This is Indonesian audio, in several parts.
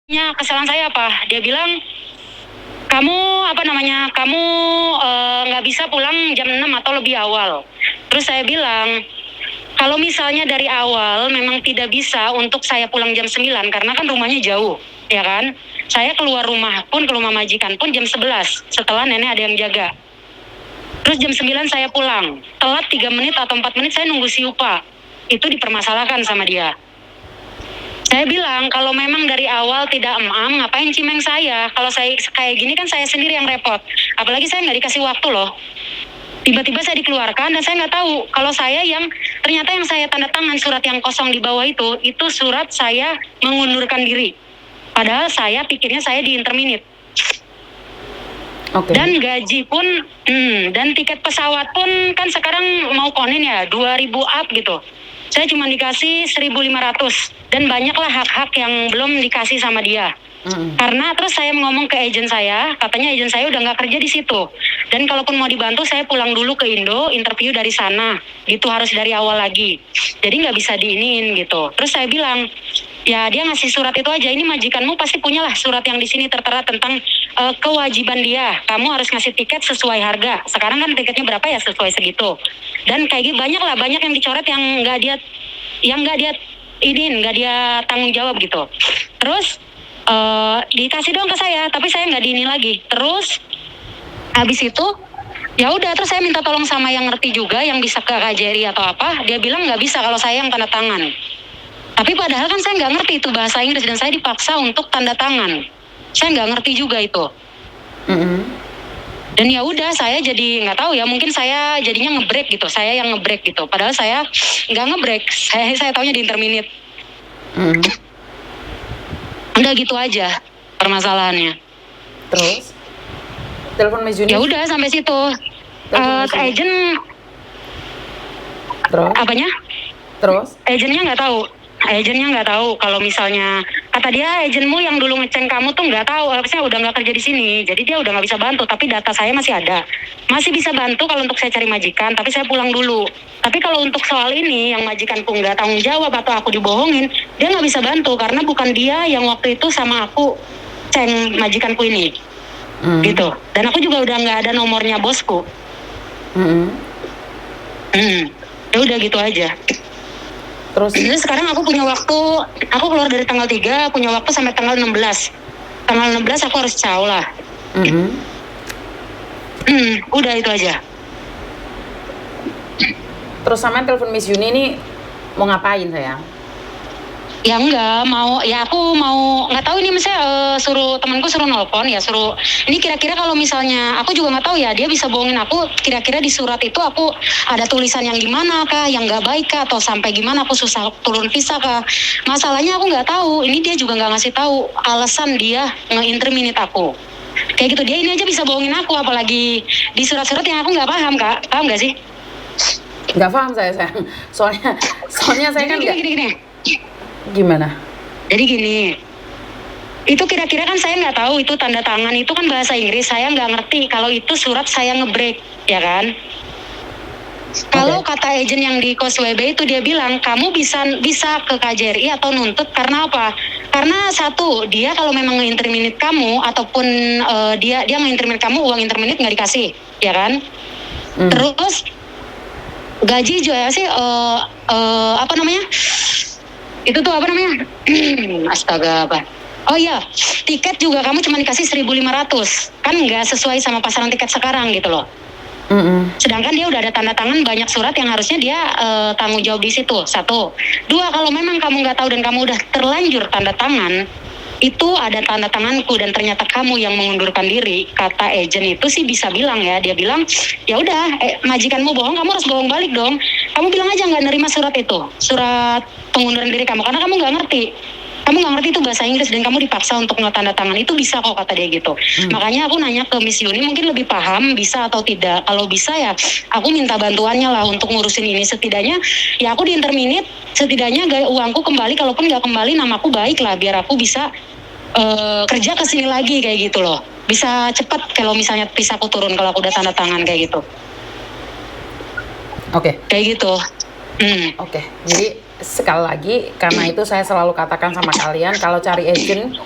Ya, kesalahan saya apa? Dia bilang, kamu kamu nggak bisa pulang jam 6 atau lebih awal. Terus saya bilang, kalau misalnya dari awal memang tidak bisa untuk saya pulang jam 9 karena kan rumahnya jauh, ya kan? Saya keluar rumah pun, ke rumah majikan pun jam 11 setelah nenek ada yang jaga. Terus jam 9 saya pulang. Telat 3 menit atau 4 menit saya nunggu si Upa. Itu dipermasalahkan sama dia. Saya bilang, kalau memang dari awal tidak ngapain cimeng saya? Kalau saya kayak gini kan saya sendiri yang repot. Apalagi saya nggak dikasih waktu loh. Tiba-tiba saya dikeluarkan dan saya nggak tahu. Kalau saya ternyata yang saya tanda tangan surat yang kosong di bawah itu surat saya mengundurkan diri. Padahal saya pikirnya saya di interminit. Oke. Dan gaji pun, dan tiket pesawat pun kan sekarang mau konin ya, 2.000 up gitu. Saya cuma dikasih 1.500 dan banyaklah hak-hak yang belum dikasih sama dia. Karena terus saya ngomong ke agen saya, katanya agen saya udah nggak kerja di situ. Dan kalaupun mau dibantu, saya pulang dulu ke Indo, interview dari sana. Gitu harus dari awal lagi. Jadi nggak bisa diiniin gitu. Terus saya bilang, ya dia ngasih surat itu aja. Ini majikanmu pasti punyalah surat yang di sini tertera tentang kewajiban dia. Kamu harus ngasih tiket sesuai harga. Sekarang kan tiketnya berapa ya sesuai segitu. Dan kayak gitu banyak yang dicoret yang nggak dia nggak dia tanggung jawab gitu. Terus dikasih doang ke saya, tapi saya nggak diini lagi. Terus habis itu ya udah, terus saya minta tolong sama yang ngerti juga, yang bisa ke KJRI atau apa. Dia bilang nggak bisa kalau saya yang tanda tangan. Tapi padahal kan saya nggak ngerti itu bahasa Inggris dan saya dipaksa untuk tanda tangan. Saya nggak ngerti juga itu. Dan ya udah, saya jadi nggak tahu ya, mungkin saya jadinya ngebreak gitu. Saya yang ngebreak gitu. Padahal saya nggak ngebreak. Saya taunya di interminit. Udah gitu aja permasalahannya. Terus telepon Miss Juni? Ya udah sampai situ. Agent terus apanya? Terus Agennya nggak tahu kalau misalnya kata dia, agenmu yang dulu ngeceng kamu tuh nggak tahu, harusnya udah nggak kerja di sini, jadi dia udah nggak bisa bantu. Tapi data saya masih ada, masih bisa bantu kalau untuk saya cari majikan, tapi saya pulang dulu. Tapi kalau untuk soal ini yang majikanku nggak tanggung jawab atau aku dibohongin, dia nggak bisa bantu karena bukan dia yang waktu itu sama aku ceng majikanku ini. Gitu. Dan aku juga udah nggak ada nomornya bosku. Ya udah gitu aja. Terus sekarang aku punya waktu, aku keluar dari tanggal 3, punya waktu sampai tanggal 16. Tanggal 16 aku harus caw lah. Udah itu aja. Terus sama telepon Miss Juni ini mau ngapain sayang? Ya enggak, aku mau, nggak tahu ini misalnya temanku suruh nelpon ya, ini kira-kira kalau misalnya, aku juga nggak tahu ya, dia bisa bohongin aku, kira-kira di surat itu aku ada tulisan yang gimana kah, yang nggak baik kah, atau sampai gimana aku susah turun visa kah. Masalahnya aku nggak tahu, ini dia juga nggak ngasih tahu alasan dia nge-interminate aku. Kayak gitu, dia ini aja bisa bohongin aku, apalagi di surat-surat yang aku nggak paham, Kak. Paham nggak sih? Nggak paham saya sayang. Soalnya saya kan nggak. Gini. Gimana? Jadi gini, itu kira-kira kan saya nggak tahu itu tanda tangan, itu kan bahasa Inggris, saya nggak ngerti kalau itu surat saya ngebreak, ya kan? Kalau kata agen yang di kos WB itu, dia bilang kamu bisa ke KJRI atau nuntut karena apa? Karena satu, dia kalau memang nge-interminate kamu ataupun dia nge-interminate kamu, uang interminate nggak dikasih, ya kan? Terus gaji juga sih itu tuh astaga apa? Oh iya, tiket juga kamu cuma dikasih 1.500, kan nggak sesuai sama pasaran tiket sekarang gitu loh. Sedangkan dia udah ada tanda tangan banyak surat yang harusnya dia tanggung jawab di situ. Satu, dua, kalau memang kamu nggak tahu dan kamu udah terlanjur tanda tangan, itu ada tanda tanganku dan ternyata kamu yang mengundurkan diri. Kata agen itu sih bisa bilang ya, dia bilang ya udah, majikanmu bohong, kamu harus bohong balik dong. Kamu bilang aja nggak nerima surat itu, surat pengunduran diri kamu, karena kamu nggak ngerti. Kamu nggak ngerti itu bahasa Inggris dan kamu dipaksa untuk tanda tangan, itu bisa kok, kata dia gitu. Makanya aku nanya ke Miss Yuni, mungkin lebih paham bisa atau tidak. Kalau bisa ya aku minta bantuannya lah untuk ngurusin ini. Setidaknya ya aku di interminate, setidaknya uangku kembali, kalaupun nggak kembali namaku baik lah, biar aku bisa kerja ke sini lagi kayak gitu loh. Bisa cepat kalau misalnya bisa aku turun kalau aku udah tanda tangan kayak gitu. Oke. Kayak gitu. Oke. Jadi sekali lagi, karena itu saya selalu katakan sama kalian, kalau cari agent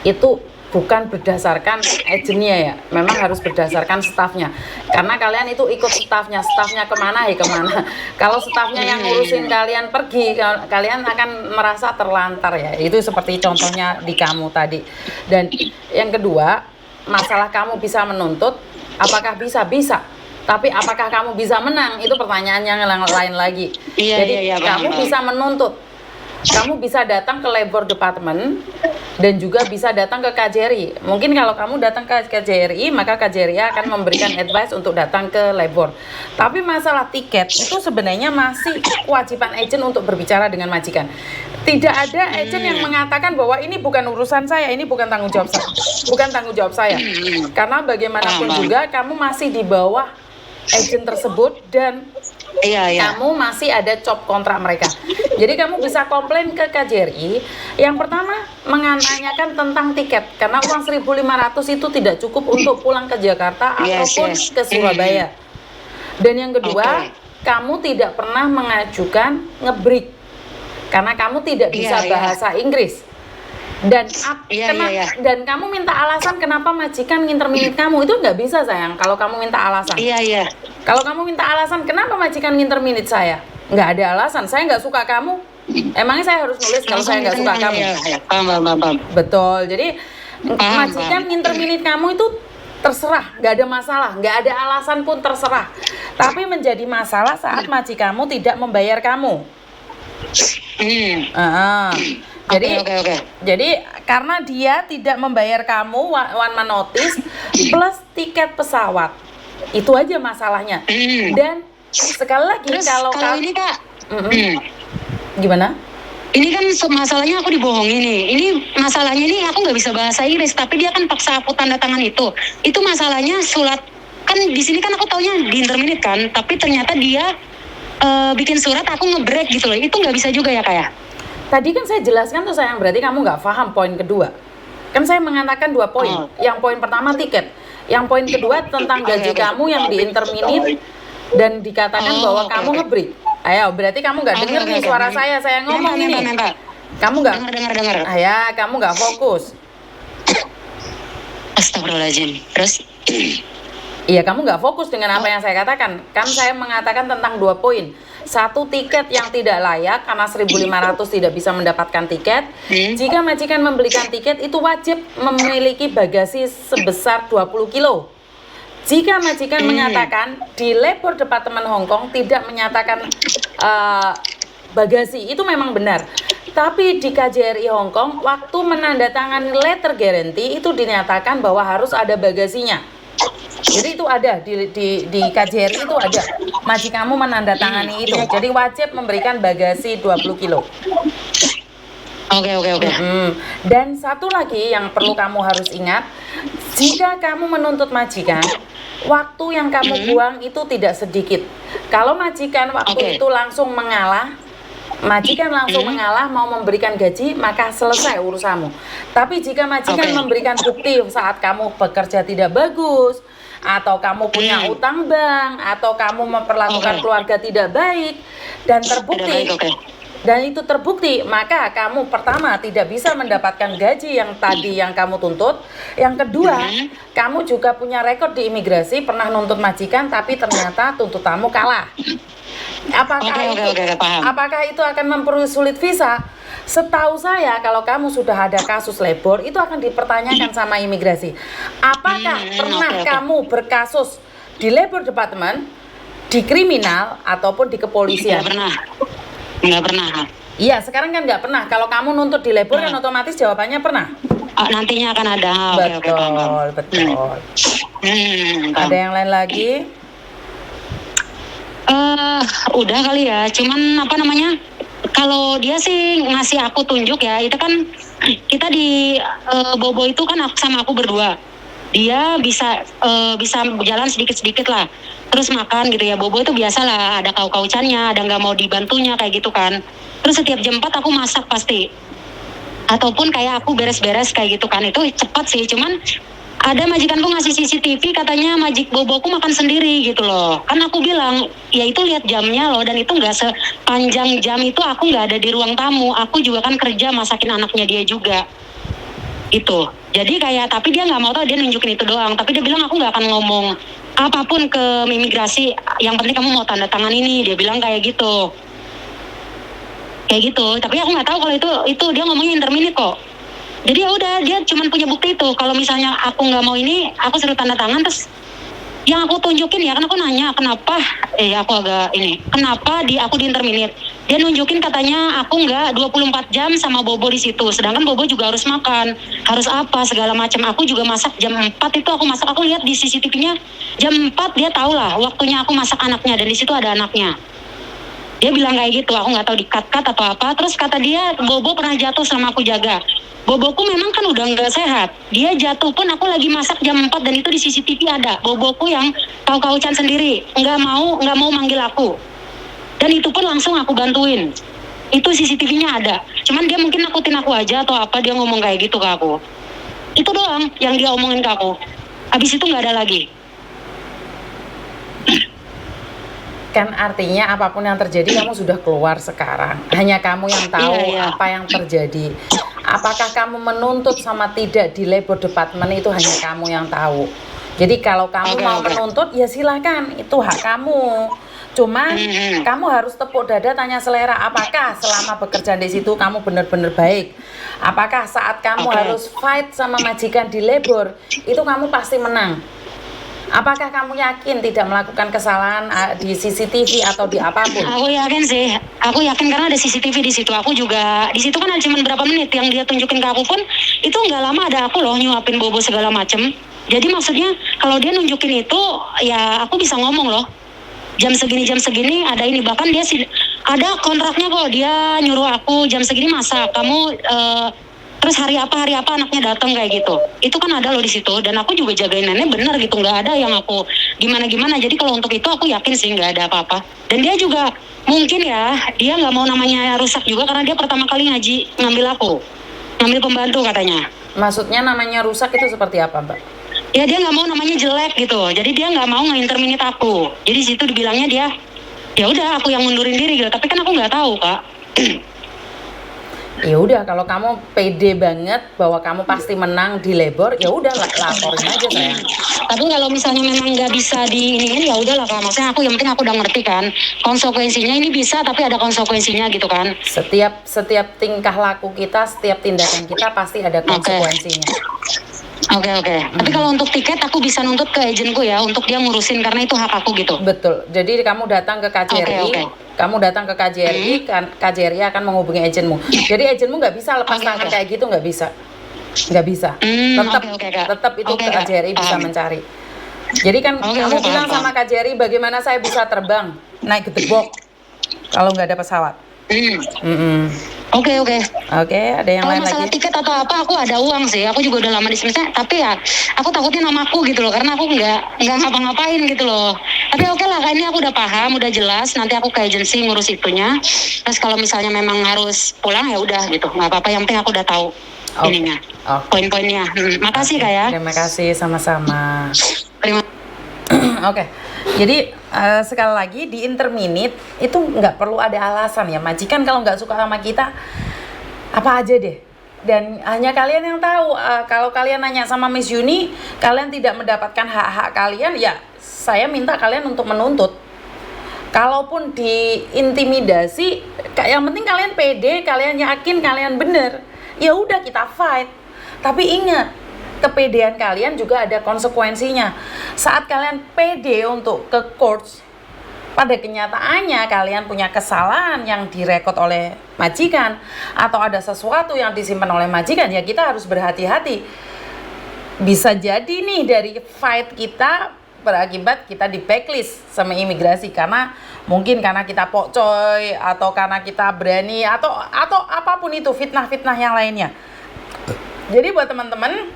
itu bukan berdasarkan agennya ya, memang harus berdasarkan stafnya. Karena kalian itu ikut stafnya kemana ya kemana. Kalau stafnya yang ngurusin kalian pergi, kalian akan merasa terlantar ya. Itu seperti contohnya di kamu tadi. Dan yang kedua, masalah kamu bisa menuntut, apakah bisa? Tapi apakah kamu bisa menang? Itu pertanyaan yang lain lagi. Jadi kamu bisa menuntut, kamu bisa datang ke labor department dan juga bisa datang ke KJRI. Mungkin kalau kamu datang ke KJRI, maka KJRI akan memberikan advice untuk datang ke labor. Tapi masalah tiket itu sebenarnya masih kewajiban agent untuk berbicara dengan majikan. Tidak ada agent yang mengatakan bahwa ini bukan urusan saya, ini bukan tanggung jawab saya. Karena bagaimanapun juga kamu masih di bawah agent tersebut dan kamu masih ada job kontrak mereka. Jadi kamu bisa komplain ke KJRI. Yang pertama menanyakan tentang tiket, karena uang 1.500 itu tidak cukup untuk pulang ke Jakarta ataupun ke Surabaya. Dan yang kedua, kamu tidak pernah mengajukan ngebreak karena kamu tidak bisa bahasa Inggris. Dan dan kamu minta alasan kenapa majikan nginterminate kamu, itu nggak bisa sayang. Kalau kamu minta alasan, kalau kamu minta alasan kenapa majikan nginterminate saya, nggak ada alasan. Saya nggak suka kamu, emangnya saya harus nulis kalau saya nggak suka kamu? Betul. Jadi majikan nginterminate kamu itu terserah, nggak ada masalah, nggak ada alasan pun terserah. Tapi menjadi masalah saat majikanmu tidak membayar kamu. Jadi karena dia tidak membayar kamu one man notice plus tiket pesawat, itu aja masalahnya. Dan sekali lagi, kalau ini Kak, gimana? Ini kan masalahnya aku dibohongin nih. Ini masalahnya ini aku nggak bisa bahasa Inggris, tapi dia kan paksa aku tanda tangan itu. Itu masalahnya surat, kan di sini kan aku taunya di interminate kan, tapi ternyata dia bikin surat aku ngebreak gitu loh. Itu nggak bisa juga ya kayak? Tadi kan saya jelaskan tuh sayang, berarti kamu nggak paham poin kedua. Kan saya mengatakan 2 poin. Yang poin pertama tiket, yang poin kedua tentang gaji kamu yang di-interminate dan dikatakan bahwa kamu ngebreak. Ayo, berarti kamu nggak dengar nih suara saya ngomong ini. Kamu nggak dengar. Ayah, kamu nggak fokus. Astagfirullahaladzim. Terus? Iya, kamu nggak fokus dengan apa yang saya katakan. Kan saya mengatakan tentang 2 poin. 1, tiket yang tidak layak karena 1.500 tidak bisa mendapatkan tiket. Jika majikan membelikan tiket, itu wajib memiliki bagasi sebesar 20 kilo. Jika majikan menyatakan di labor departemen Hong Kong tidak menyatakan bagasi, itu memang benar. Tapi di KJRI Hong Kong, waktu menandatangani letter guarantee itu dinyatakan bahwa harus ada bagasinya. Jadi itu ada di KJRI itu ada, majikanmu menandatangani itu. Jadi wajib memberikan bagasi 20 kilo. Oke. Dan satu lagi yang perlu kamu harus ingat, jika kamu menuntut majikan, waktu yang kamu buang itu tidak sedikit. Kalau majikan waktu itu langsung mengalah, mau memberikan gaji, maka selesai urusanmu. Tapi jika majikan memberikan bukti saat kamu bekerja tidak bagus, atau kamu punya utang bank, atau kamu memperlakukan keluarga tidak baik, dan terbukti, maka kamu pertama tidak bisa mendapatkan gaji yang tadi yang kamu tuntut. Yang kedua, kamu juga punya rekod di imigrasi pernah nuntut majikan, tapi ternyata tuntutanmu kalah. Apakah itu akan mempersulit visa? Setahu saya, kalau kamu sudah ada kasus labor, itu akan dipertanyakan sama imigrasi. Apakah pernah kamu berkasus di labor department, di kriminal, ataupun di kepolisian? Nggak pernah. Iya, sekarang kan nggak pernah. Kalau kamu nuntut di labor kan otomatis jawabannya pernah. Nantinya akan ada. Betul. Ada yang lain lagi? Udah kali ya. Cuman kalau dia sih ngasih aku tunjuk ya, itu kan kita di Bobo itu kan sama aku berdua. Dia bisa berjalan sedikit-sedikit lah. Terus makan gitu ya. Bobo itu biasa lah, ada kau-kaucannya, ada nggak mau dibantunya kayak gitu kan. Terus setiap jam 4 aku masak pasti. Ataupun kayak aku beres-beres kayak gitu kan. Itu cepat sih, cuman ada majikanku ngasih CCTV, katanya majik boboku makan sendiri gitu loh. Kan aku bilang, ya itu lihat jamnya loh, dan itu nggak sepanjang jam itu aku nggak ada di ruang tamu. Aku juga kan kerja masakin anaknya dia juga. Itu. Jadi kayak tapi dia nggak mau tahu, dia nunjukin itu doang. Tapi dia bilang aku nggak akan ngomong apapun ke imigrasi. Yang penting kamu mau tanda tangan ini. Dia bilang kayak gitu. Kayak gitu. Tapi aku nggak tahu kalau itu dia ngomongnya indeterminate kok. Jadi ya udah dia cuma punya bukti itu. Kalau misalnya aku nggak mau ini, aku suruh tanda tangan terus yang aku tunjukin ya, kan aku nanya kenapa aku agak ini kenapa aku di interminate, dia nunjukin katanya aku nggak 24 jam sama Bobo di situ, sedangkan Bobo juga harus makan, harus apa segala macam. Aku juga masak jam 4 itu aku masak, aku lihat di CCTV-nya jam 4 dia tahu lah waktunya aku masak anaknya, dan di situ ada anaknya. Dia bilang kayak gitu, aku nggak tahu di cut atau apa. Terus kata dia Bobo pernah jatuh sama aku jaga. Boboku memang kan udah nggak sehat. Dia jatuh pun aku lagi masak jam 4 dan itu di CCTV ada. Boboku yang kau-kaucan sendiri, nggak mau manggil aku. Dan itu pun langsung aku bantuin. Itu CCTV-nya ada. Cuman dia mungkin nakutin aku aja atau apa, dia ngomong kayak gitu ke aku. Itu doang yang dia omongin ke aku. Habis itu nggak ada lagi. Kan artinya apapun yang terjadi kamu sudah keluar sekarang. Hanya kamu yang tahu apa yang terjadi. Apakah kamu menuntut sama tidak di labor department itu hanya kamu yang tahu. Jadi kalau kamu mau menuntut ya silakan, itu hak kamu. Cuman kamu harus tepuk dada tanya selera, apakah selama bekerja di situ kamu benar-benar baik? Apakah saat kamu harus fight sama majikan di labor itu kamu pasti menang? Apakah kamu yakin tidak melakukan kesalahan di CCTV atau di apapun? Aku yakin sih, aku yakin karena ada CCTV di situ. Aku juga di situ kan cuma berapa menit yang dia tunjukin ke aku pun itu nggak lama ada aku loh nyuapin Bobo segala macem. Jadi maksudnya kalau dia nunjukin itu ya aku bisa ngomong loh. Jam segini ada ini, bahkan dia ada kontraknya kok, dia nyuruh aku jam segini masak, kamu terus hari apa anaknya datang kayak gitu. Itu kan ada loh di situ, dan aku juga jagain nenek bener gitu, nggak ada yang aku gimana. Jadi kalau untuk itu aku yakin sih nggak ada apa-apa. Dan dia juga mungkin ya dia nggak mau namanya rusak juga karena dia pertama kali ngambil pembantu katanya. Maksudnya namanya rusak itu seperti apa, Mbak? Ya dia nggak mau namanya jelek gitu, jadi dia nggak mau nge-interminate aku. Jadi situ dibilangnya dia ya udah aku yang mundurin diri gitu, tapi kan aku nggak tahu Kak. Ya udah, kalau kamu pede banget bahwa kamu pasti menang di labor, ya udah laporin aja sayang. Tapi kalau misalnya memang nggak bisa diiniin ya udahlah Kak. Maksudnya aku yang penting aku udah ngerti kan konsekuensinya, ini bisa tapi ada konsekuensinya gitu kan. Setiap tingkah laku kita, setiap tindakan kita pasti ada konsekuensinya. Oke. Tapi kalau untuk tiket aku bisa nuntut ke agenku ya untuk dia ngurusin karena itu hak aku gitu. Betul. Jadi kamu datang ke KJRI, kamu datang ke KJRI, kan KJRI akan menghubungi agenmu. Jadi agenmu nggak bisa lepas tangan kayak gitu, nggak bisa. Tetap itu KJRI bisa mencari. Jadi kan kamu bilang sama KJRI, bagaimana saya bisa terbang naik gedebok kalau nggak ada pesawat. Oke, ada yang lain lagi? Kalau masalah tiket atau apa, aku ada uang sih. Aku juga udah lama di sini. Tapi ya, aku takutnya namaku gitu loh, karena aku nggak ngapa-ngapain gitu loh. Tapi oke lah, kayaknya aku udah paham, udah jelas. Nanti aku ke agensi ngurus itunya. Terus kalau misalnya memang harus pulang ya udah gitu, nggak apa-apa. Yang penting aku udah tahu ininya, poin-poinnya. Makasih Kak ya. Terima kasih, sama-sama. Oke. Jadi sekali lagi di interminate itu nggak perlu ada alasan ya. Majikan kalau nggak suka sama kita apa aja deh. Dan hanya kalian yang tahu. Kalau kalian nanya sama Miss Yuni, kalian tidak mendapatkan hak-hak kalian, ya saya minta kalian untuk menuntut. Kalaupun diintimidasi, yang penting kalian pede, kalian yakin kalian bener. Ya udah kita fight. Tapi ingat, kepedean kalian juga ada konsekuensinya. Saat kalian pede untuk ke court, pada kenyataannya kalian punya kesalahan yang direkod oleh majikan atau ada sesuatu yang disimpan oleh majikan, ya kita harus berhati-hati. Bisa jadi nih dari fight kita berakibat kita di backlist sama imigrasi karena kita pokcoy atau karena kita berani atau apapun itu, fitnah-fitnah yang lainnya. Jadi buat teman-teman,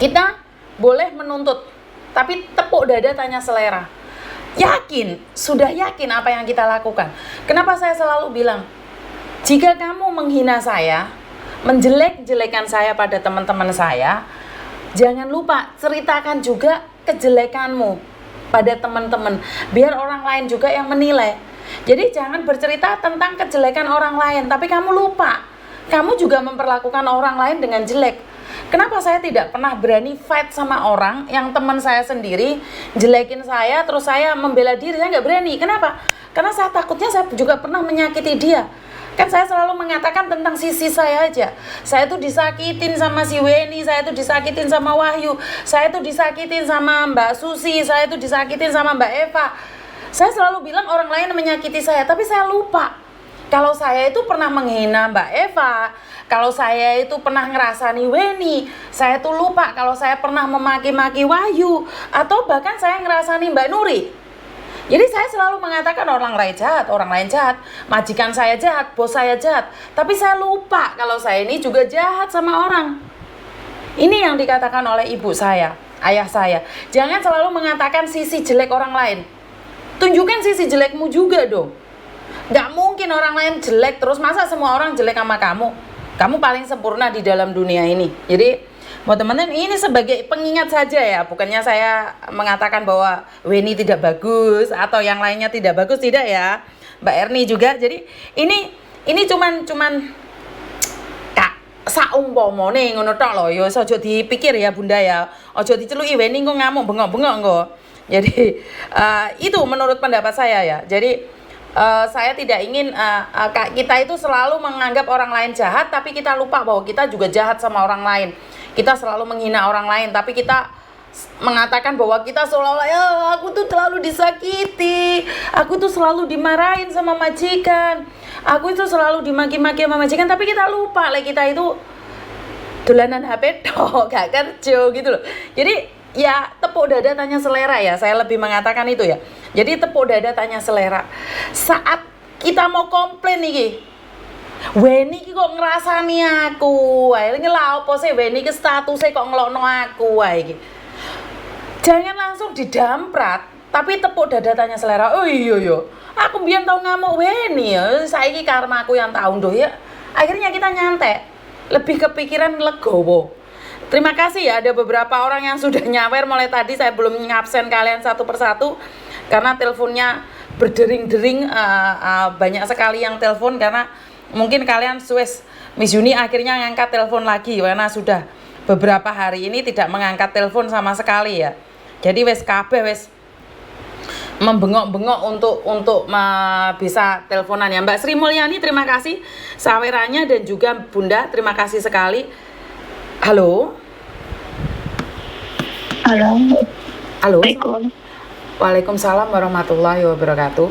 kita boleh menuntut, tapi tepuk dada tanya selera. Sudah yakin apa yang kita lakukan. Kenapa saya selalu bilang, jika kamu menghina saya, menjelek-jelekan saya pada teman-teman saya, jangan lupa ceritakan juga kejelekanmu pada teman-teman, biar orang lain juga yang menilai. Jadi jangan bercerita tentang kejelekan orang lain, tapi kamu lupa kamu juga memperlakukan orang lain dengan jelek. Kenapa saya tidak pernah berani fight sama orang yang teman saya sendiri jelekin saya, terus saya membela diri, saya nggak berani. Kenapa? Karena saya takutnya saya juga pernah menyakiti dia. Kan saya selalu mengatakan tentang sisi saya aja. Saya tuh disakitin sama si Weni, saya tuh disakitin sama Wahyu, saya tuh disakitin sama Mbak Susi, saya tuh disakitin sama Mbak Eva. Saya selalu bilang orang lain menyakiti saya, tapi saya lupa kalau saya itu pernah menghina Mbak Eva, kalau saya itu pernah ngerasani Weni, saya tuh lupa kalau saya pernah memaki-maki Wahyu, atau bahkan saya ngerasani Mbak Nuri. Jadi saya selalu mengatakan orang lain jahat, majikan saya jahat, bos saya jahat. Tapi saya lupa kalau saya ini juga jahat sama orang. Ini yang dikatakan oleh ibu saya, ayah saya. Jangan selalu mengatakan sisi jelek orang lain. Tunjukkan sisi jelekmu juga dong. Gak mungkin orang lain jelek terus, masa semua orang jelek sama kamu? Kamu paling sempurna di dalam dunia ini. Jadi buat teman-teman, ini sebagai pengingat saja ya, bukannya saya mengatakan bahwa Weni tidak bagus atau yang lainnya tidak bagus, tidak ya, Mbak Erni juga. Jadi ini cuman kak saumpamane ngono tok lho, ya aja dipikir ya Bunda ya, aja diceluki Weni engko ngamuk bengok-bengok engko. Jadi itu menurut pendapat saya ya. Jadi saya tidak ingin kita itu selalu menganggap orang lain jahat, tapi kita lupa bahwa kita juga jahat sama orang lain. Kita selalu menghina orang lain, tapi kita mengatakan bahwa kita seolah-olah ya aku tuh selalu disakiti, aku tuh selalu dimarahin sama majikan, aku itu selalu dimaki-maki sama majikan, tapi kita lupa lah kita itu dolanan HP tok, gak kerja gitu loh. Jadi ya tepuk dada tanya selera ya, saya lebih mengatakan itu ya. Jadi tepuk dada tanya selera. Saat kita mau komplain nih, Weni ki kok ngrasani aku, wae lha opo sih Weni ki statusnya kok ngelokno aku wae iki. Jangan langsung didamprat, tapi tepuk dada tanya selera. Oh iya yo, aku biyen tau ngamuk Weni ya, saiki karma aku yang tahu ndoh ya. Akhirnya kita nyantek, lebih kepikiran legowo. Terima kasih ya, ada beberapa orang yang sudah nyawer mulai tadi. Saya belum ngabsen kalian satu persatu karena teleponnya berdering-dering, banyak sekali yang telepon karena mungkin kalian Miss Yuni akhirnya ngangkat telepon lagi karena sudah beberapa hari ini tidak mengangkat telepon sama sekali ya. Jadi wes kabeh wes membengok-bengok untuk bisa teleponan ya. Mbak Sri Mulyani terima kasih sawerannya, dan juga Bunda terima kasih sekali. Halo. Halo. Waalaikumsalam warahmatullahi wabarakatuh.